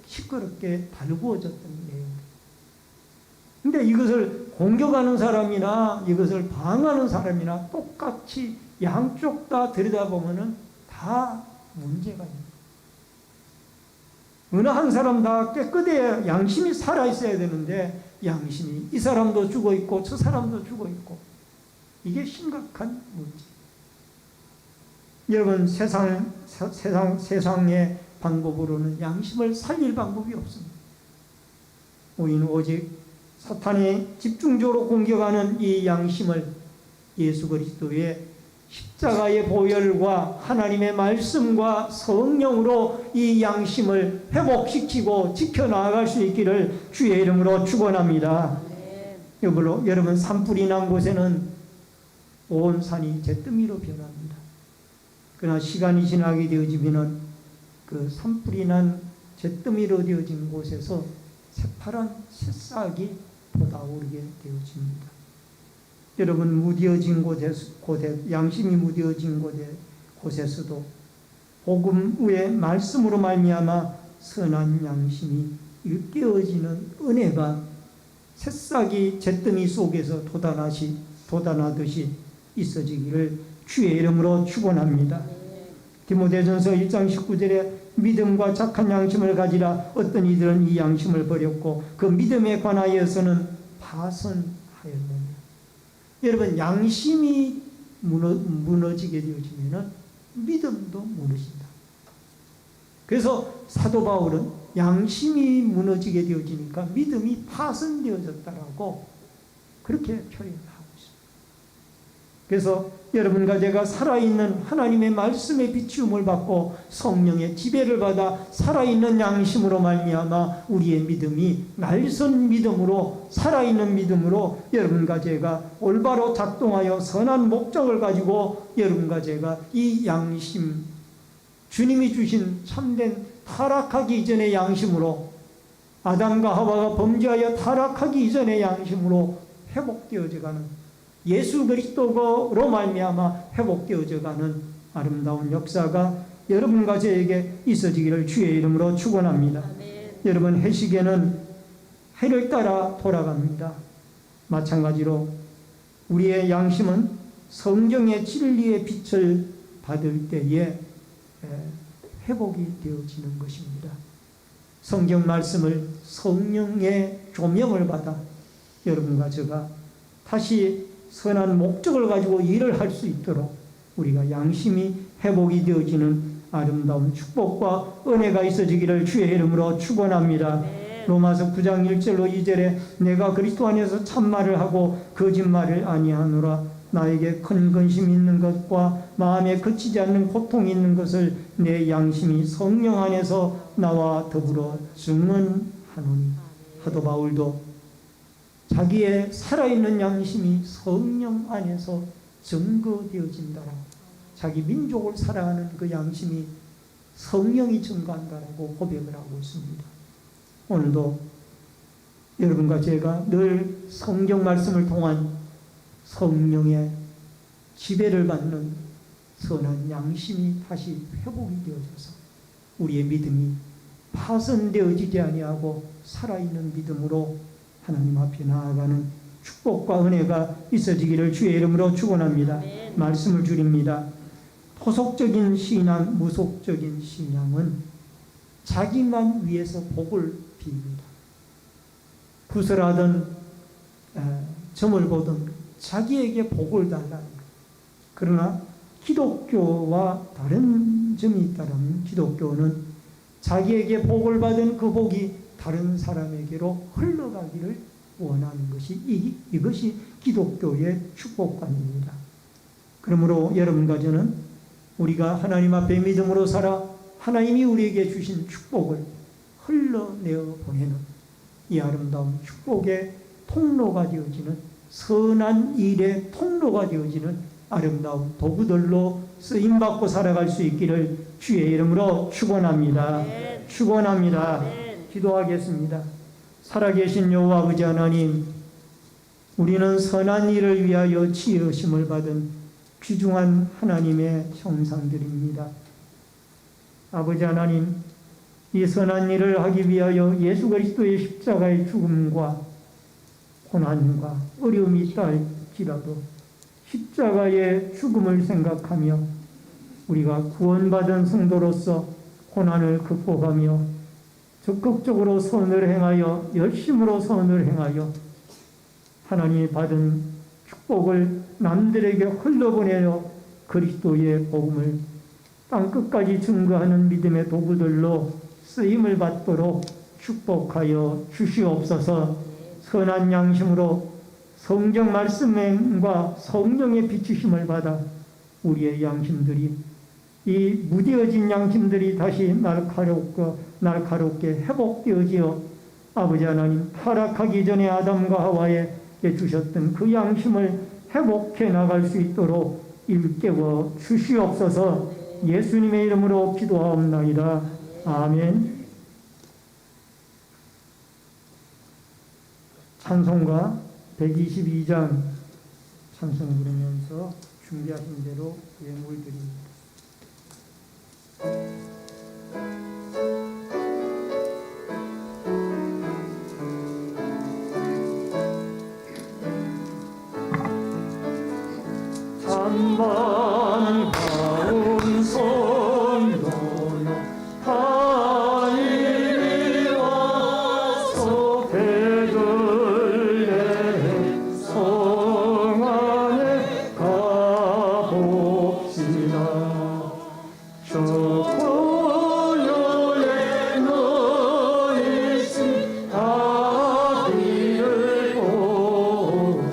시끄럽게 달구어졌던 내용입니다. 근데 이것을 공격하는 사람이나 이것을 방어하는 사람이나 똑같이 양쪽 다 들여다보면은 다 문제가 있습니다. 어느 한 사람 다 깨끗해야 양심이 살아있어야 되는데 양심이 이 사람도 죽어 있고 저 사람도 죽어 있고 이게 심각한 문제. 여러분, 세상의 방법으로는 양심을 살릴 방법이 없습니다. 우리는 오직 사탄이 집중적으로 공격하는 이 양심을 예수 그리스도의 십자가의 보혈과 하나님의 말씀과 성령으로 이 양심을 회복시키고 지켜나갈 수 있기를 주의 이름으로 축원합니다. 여러분, 산불이 난 곳에는 온 산이 잿더미로 변합니다. 그러나 시간이 지나게 되어지면 그 산불이 난 잿더미로 되어진 곳에서 새파란 새싹이 돋아오르게 되어집니다. 여러분, 무뎌진 곳에 양심이 무뎌진 곳에서도 복음의 말씀으로 말미암아 선한 양심이 일깨어지는 은혜가 새싹이 잿더미 속에서 돋아나듯이 있어지기를 주의 이름으로 축원합니다. 디모데전서 1장 19절에 믿음과 착한 양심을 가지라. 어떤 이들은 이 양심을 버렸고 그 믿음에 관하여서는 파선하였느니라. 여러분, 양심이 무너지게 되어지면 믿음도 무너진다. 그래서 사도 바울은 양심이 무너지게 되어지니까 믿음이 파선되어졌다라고 그렇게 표현합니다. 그래서 여러분과 제가 살아있는 하나님의 말씀의 비추음을 받고 성령의 지배를 받아 살아있는 양심으로 말미암아 우리의 믿음이 날선 믿음으로, 살아있는 믿음으로 여러분과 제가 올바로 작동하여 선한 목적을 가지고 여러분과 제가 이 양심, 주님이 주신 참된 타락하기 이전의 양심으로, 아담과 하와가 범죄하여 타락하기 이전의 양심으로 회복되어져가는, 예수 그리스도로 말미암아 회복되어져가는 아름다운 역사가 여러분과 저에게 있어지기를 주의 이름으로 축원합니다. 여러분, 해시계는 해를 따라 돌아갑니다. 마찬가지로 우리의 양심은 성경의 진리의 빛을 받을 때에 회복이 되어지는 것입니다. 성경 말씀을, 성령의 조명을 받아 여러분과 제가 다시 선한 목적을 가지고 일을 할 수 있도록 우리가 양심이 회복이 되어지는 아름다운 축복과 은혜가 있어지기를 주의 이름으로 축원합니다. 로마서 9장 1절로 2절에 내가 그리스도 안에서 참말을 하고 거짓말을 아니하노라. 나에게 큰 근심이 있는 것과 마음에 그치지 않는 고통이 있는 것을 내 양심이 성령 안에서 나와 더불어 증언하노니. 사도 바울도 자기의 살아있는 양심이 성령 안에서 증거되어진다라고, 자기 민족을 사랑하는 그 양심이 성령이 증거한다라고 고백을 하고 있습니다. 오늘도 여러분과 제가 늘 성경 말씀을 통한 성령의 지배를 받는 선한 양심이 다시 회복이 되어져서 우리의 믿음이 파손되어지지 아니하고 살아있는 믿음으로 하나님 앞에 나아가는 축복과 은혜가 있어지기를 주의 이름으로 축원합니다. 말씀을 줄입니다. 토속적인 신앙, 무속적인 신앙은 자기만 위해서 복을 빕니다. 구슬하든 점을 보든 자기에게 복을 달라는 것. 그러나 기독교와 다른 점이 있다면 기독교는 자기에게 복을 받은 그 복이 다른 사람에게로 흘러가기를 원하는 것이 이것이 기독교의 축복관입니다. 그러므로 여러분과 저는 우리가 하나님 앞에 믿음으로 살아 하나님이 우리에게 주신 축복을 흘러내어 보내는 이 아름다운 축복의 통로가 되어지는, 선한 일의 통로가 되어지는 아름다운 도구들로 쓰임받고 살아갈 수 있기를 주의 이름으로 축원합니다. 축원합니다. 기도하겠습니다. 살아계신 여호와 아버지 하나님, 우리는 선한 일을 위하여 지으심을 받은 귀중한 하나님의 형상들입니다. 아버지 하나님, 이 선한 일을 하기 위하여 예수 그리스도의 십자가의 죽음과 고난과 어려움이 있다 할지라도 십자가의 죽음을 생각하며 우리가 구원받은 성도로서 고난을 극복하며 적극적으로 선을 행하여 열심으로 선을 행하여 하나님이 받은 축복을 남들에게 흘러보내어 그리스도의 복음을 땅끝까지 증거하는 믿음의 도구들로 쓰임을 받도록 축복하여 주시옵소서. 선한 양심으로 성경 말씀과 성령의 비추심을 받아 우리의 양심들이, 이 무뎌진 양심들이 다시 날카롭게 회복되어지어 아버지 하나님, 타락하기 전에 아담과 하와에게 주셨던 그 양심을 회복해 나갈 수 있도록 일깨워 주시옵소서. 예수님의 이름으로 기도하옵나이다. 아멘. 찬송가 122장 찬송 부르면서 준비하신 대로 예물 드립니다. 찬반 가운 성도여 다 이리 와서 베들레헴 성 안에 가봅시다. 저 고요에 너희 신 아비를 보고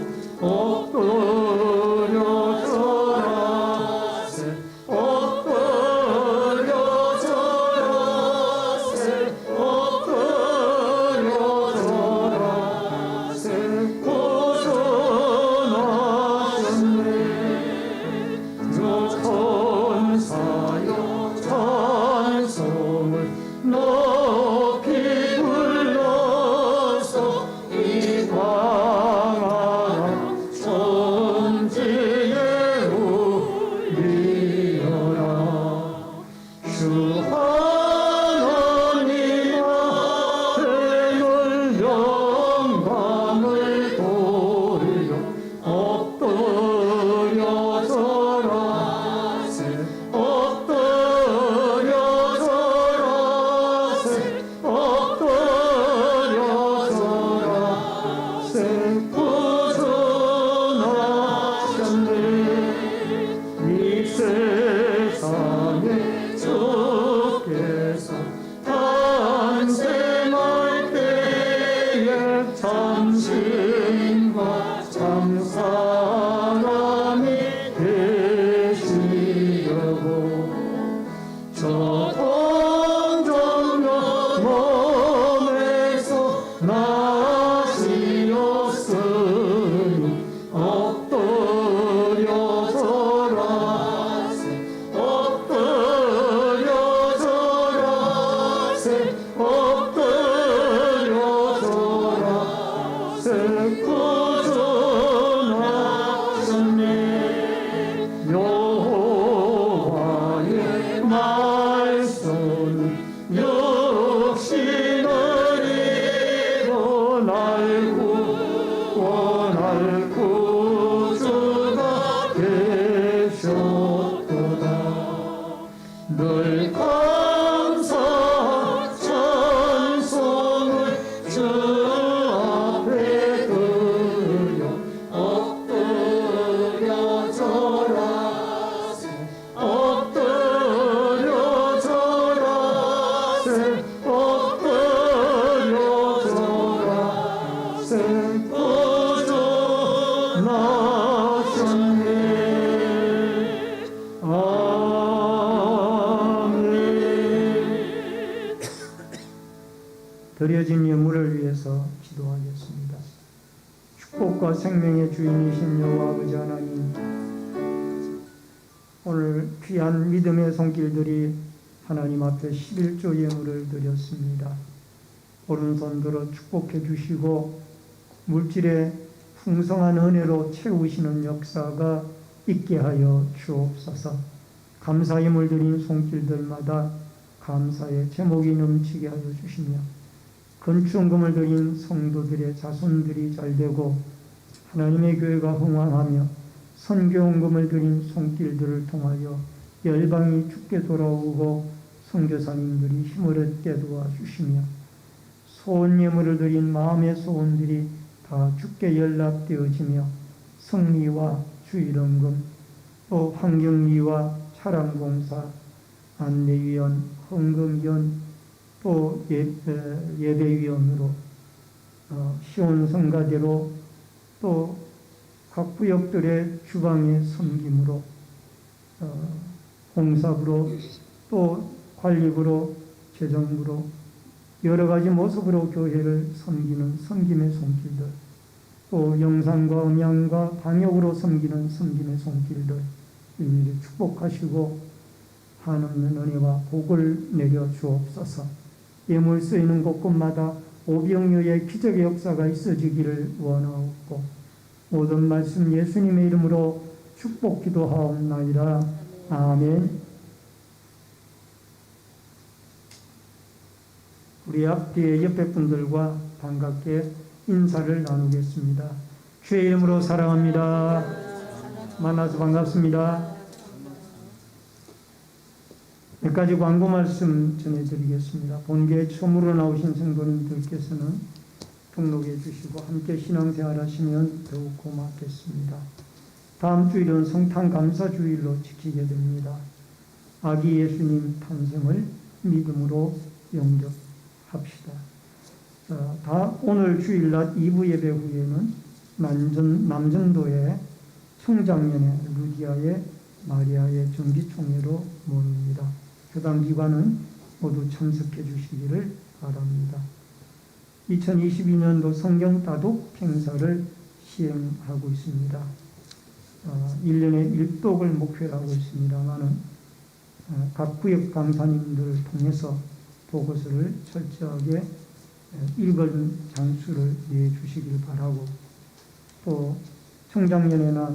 참신과 참사랑 드려진 예물을 위해서 기도하겠습니다. 축복과 생명의 주인이신 여호와 아버지 하나님, 오늘 귀한 믿음의 손길들이 하나님 앞에 11조 예물을 드렸습니다. 오른손 들어 축복해 주시고 물질의 풍성한 은혜로 채우시는 역사가 있게 하여 주옵소서. 감사의 물들인 손길들마다 감사의 제목이 넘치게 하여 주시며 건축금을 드린 성도들의 자손들이 잘되고 하나님의 교회가 흥왕하며 선교원금을 드린 손길들을 통하여 열방이 주께 돌아오고 선교사님들이 힘을 얻게 도와주시며 소원 예물을 드린 마음의 소원들이 다 주께 연락되어지며 성리와 주일원금 또 환경리와 차량공사 안내위원 헌금위원 또 예배위원으로 시온성가대로 또 각 구역들의 주방의 섬김으로 공사부로 또 관리부로 재정부로 여러 가지 모습으로 교회를 섬기는 섬김의 손길들, 또 영상과 음향과 방역으로 섬기는 섬김의 손길들 일일이 축복하시고 한없는 은혜와 복을 내려 주옵소서. 예물 쓰이는 곳곳마다 오병이어의 기적의 역사가 있어지기를 원하옵고 모든 말씀 예수님의 이름으로 축복 기도하옵나이다. 아멘. 우리 앞뒤에 옆에 분들과 반갑게 인사를 나누겠습니다. 주의 이름으로 사랑합니다. 만나서 반갑습니다. 몇 가지 광고 말씀 전해드리겠습니다. 본교에 처음으로 나오신 성도님들께서는 등록해 주시고 함께 신앙생활 하시면 더욱 고맙겠습니다. 다음 주일은 성탄 감사주일로 지키게 됩니다. 아기 예수님 탄생을 믿음으로 영접합시다. 오늘 주일날 2부 예배 후에는 남전도의 청장년의 루디아의 마리아의 정기총회로 모입니다. 교당 기관은 모두 참석해 주시기를 바랍니다. 2022년도 성경 따독 행사를 시행하고 있습니다. 1년에 1독을 목표로 하고 있습니다만은 각 구역 강사님들을 통해서 보고서를 철저하게 읽은 장수를 내주시길 바라고 또 청장년회나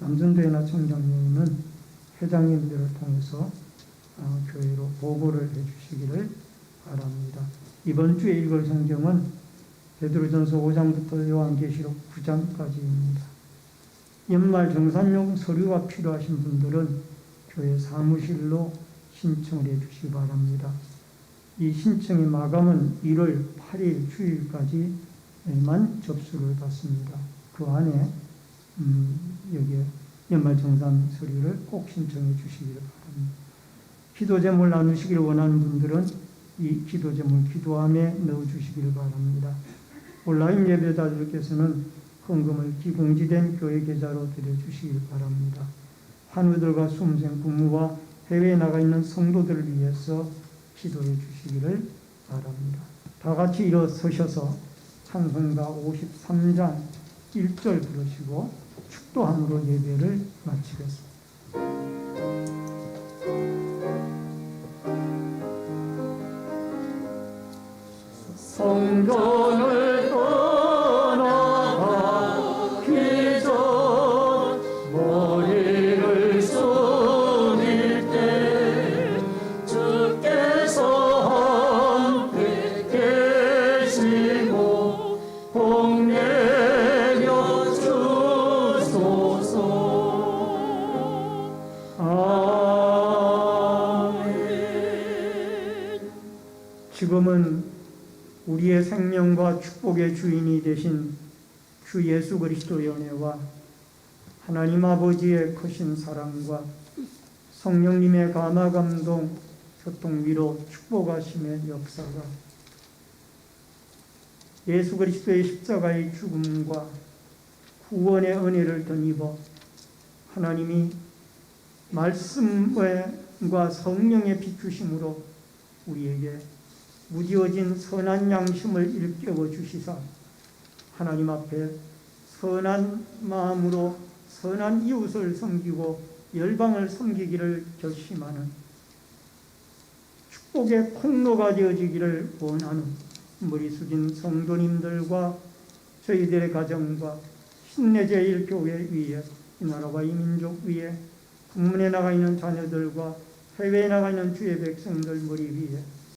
남전도회나 청장년회는 회장님들을 통해서 교회로 보고를 해주시기를 바랍니다. 이번 주에 읽을 성경은 베드로전서 5장부터 요한계시록 9장까지입니다. 연말 정산용 서류가 필요하신 분들은 교회 사무실로 신청을 해주시기 바랍니다. 이 신청의 마감은 1월 8일 주일까지만 접수를 받습니다. 그 안에 여기에 연말정산 서류를 꼭 신청해 주시기를 바랍니다. 기도제물 나누시기를 원하는 분들은 이 기도제물 기도함에 넣어주시기를 바랍니다. 온라인 예배자들께서는 헌금을 기공지된 교회 계좌로 드려주시길 바랍니다. 환우들과 수험생 부모와 해외에 나가 있는 성도들을 위해서 기도해 주시기를 바랍니다. 다 같이 일어서셔서 찬송가 53장 1절 부르시고 축도함으로 예배를 마치겠습니다. 성전을 떠나가기 전 머리를 숙일 때 주께서 함께 계시고 복내려 주소서. 아멘. 지금은 우리의 생명과 축복의 주인이 되신 주 예수 그리스도의 은혜와 하나님 아버지의 크신 사랑과 성령님의 감화 감동 교통 위로 축복하심의 역사가 예수 그리스도의 십자가의 죽음과 구원의 은혜를 덧입어 하나님이 말씀과 성령의 비추심으로 우리에게 무지어진 선한 양심을 일깨워 주시사 하나님 앞에 선한 마음으로 선한 이웃을 섬기고 열방을 섬기기를 결심하는 축복의 통로가 되어지기를 원하는 머리 숙인 성도님들과 저희들의 가정과 신내제일교회 위에 이 나라와 이 민족 위에 국문에 나가 있는 자녀들과 해외에 나가 있는 주의 백성들 머리 위에